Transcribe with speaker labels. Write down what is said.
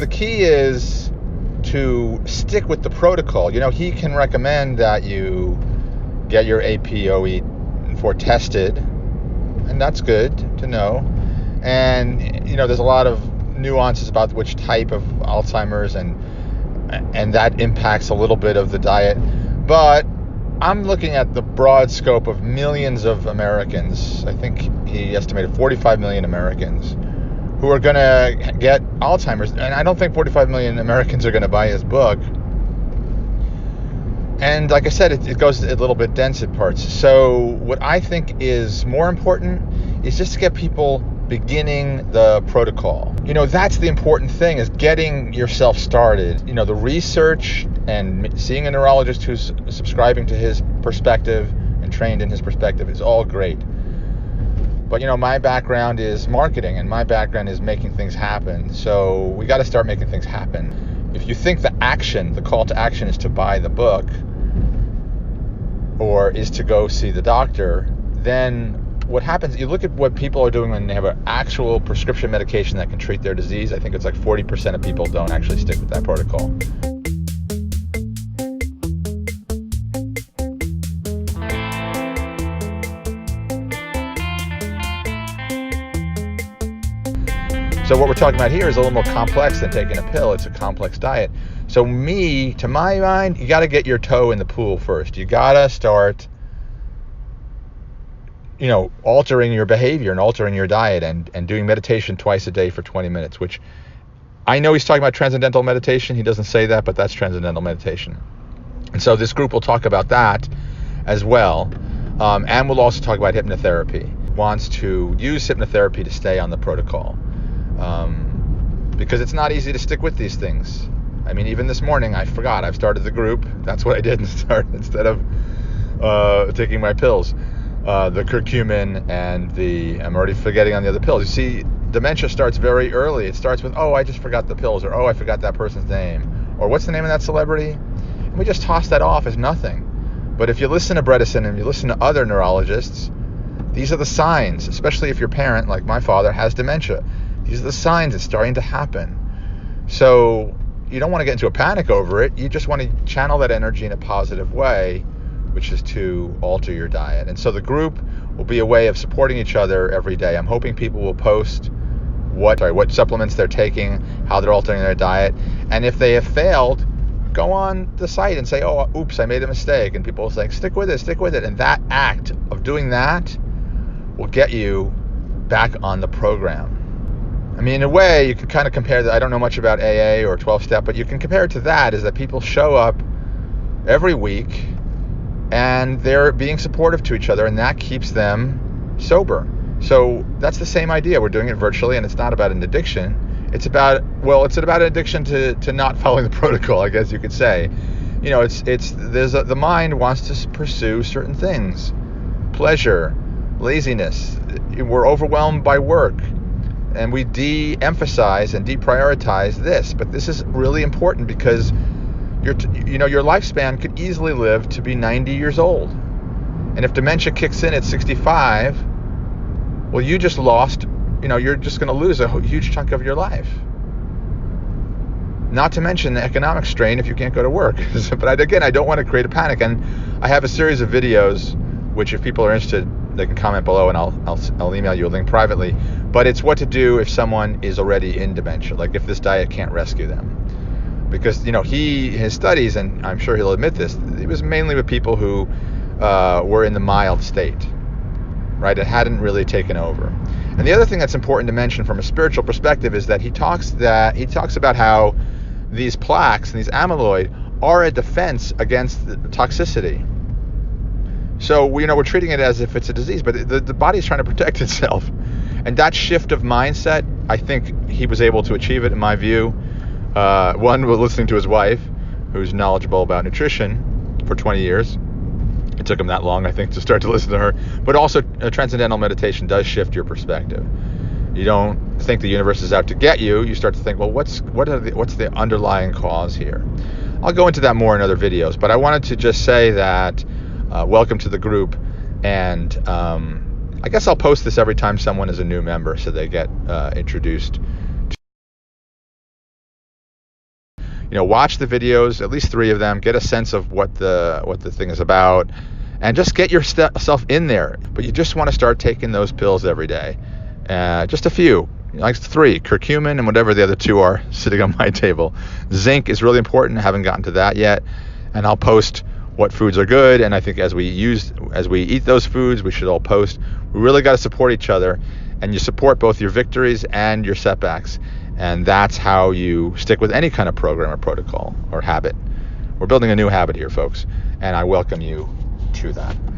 Speaker 1: the key is to stick with the protocol. He can recommend that you get your APOE4 tested, and that's good to know. And there's a lot of nuances about which type of Alzheimer's, and that impacts a little bit of the diet. But I'm looking at the broad scope of millions of Americans. I think he estimated 45 million Americans who are going to get Alzheimer's. And I don't think 45 million Americans are going to buy his book. And like I said, it goes a little bit dense in parts. So what I think is more important is just to get people beginning the protocol. That's the important thing, is getting yourself started. The research and seeing a neurologist who's subscribing to his perspective and trained in his perspective is all great. But my background is marketing, and my background is making things happen. So we got to start making things happen. If you think the call to action is to buy the book or is to go see the doctor, then what happens, you look at what people are doing when they have an actual prescription medication that can treat their disease. I think it's like 40% of people don't actually stick with that protocol. So what we're talking about here is a little more complex than taking a pill. It's a complex diet. So to my mind, you got to get your toe in the pool first. You got to start altering your behavior and altering your diet and doing meditation twice a day for 20 minutes, which I know he's talking about transcendental meditation. He doesn't say that, but that's transcendental meditation. And so this group will talk about that as well. And we'll also talk about hypnotherapy. Wants to use hypnotherapy to stay on the protocol. Because it's not easy to stick with these things. I mean, even this morning, I forgot. I've started the group. That's what I did instead of taking my pills. The curcumin and I'm already forgetting on the other pills. You see, dementia starts very early. It starts with, I just forgot the pills, or I forgot that person's name, or what's the name of that celebrity? And we just toss that off as nothing. But if you listen to Bredesen and you listen to other neurologists, these are the signs, especially if your parent, like my father, has dementia. These are the signs it's starting to happen. So you don't want to get into a panic over it. You just want to channel that energy in a positive way, which is to alter your diet. And so the group will be a way of supporting each other every day. I'm hoping people will post what supplements they're taking, how they're altering their diet. And if they have failed, go on the site and say, oops, I made a mistake. And people will say, stick with it. And that act of doing that will get you back on the program. I mean, in a way, you can kind of compare that. I don't know much about AA or 12-step, but you can compare it to that, is that people show up every week and they're being supportive to each other, and that keeps them sober. So that's the same idea. We're doing it virtually, and it's not about an addiction. It's about an addiction to not following the protocol, I guess you could say. The mind wants to pursue certain things. Pleasure, laziness. We're overwhelmed by work. And we de-emphasize and deprioritize this. But this is really important because your lifespan could easily live to be 90 years old. And if dementia kicks in at 65, well, you just lost, you're just going to lose a huge chunk of your life. Not to mention the economic strain if you can't go to work. But again, I don't want to create a panic. And I have a series of videos, which if people are interested, they can comment below, and I'll email you a link privately. But it's what to do if someone is already in dementia, like if this diet can't rescue them. Because his studies, and I'm sure he'll admit this, it was mainly with people who were in the mild state, right? It hadn't really taken over. And the other thing that's important to mention from a spiritual perspective is that he talks about how these plaques and these amyloid are a defense against the toxicity. So we're treating it as if it's a disease, but the body's trying to protect itself. And that shift of mindset, I think he was able to achieve it, in my view. One, was listening to his wife, who's knowledgeable about nutrition for 20 years. It took him that long, I think, to start to listen to her. But also, transcendental meditation does shift your perspective. You don't think the universe is out to get you. You start to think, well, what's the underlying cause here? I'll go into that more in other videos, but I wanted to just say that welcome to the group, and I guess I'll post this every time someone is a new member so they get introduced watch the videos, at least 3 of them, get a sense of what the thing is about, and just get yourself in there. But you just want to start taking those pills every day. Just a few, like 3, curcumin and whatever the other 2 are sitting on my table. Zinc is really important. I haven't gotten to that yet. And I'll post what foods are good. And I think as we eat those foods, we should all post. We really got to support each other. And you support both your victories and your setbacks. And that's how you stick with any kind of program or protocol or habit. We're building a new habit here, folks. And I welcome you to that.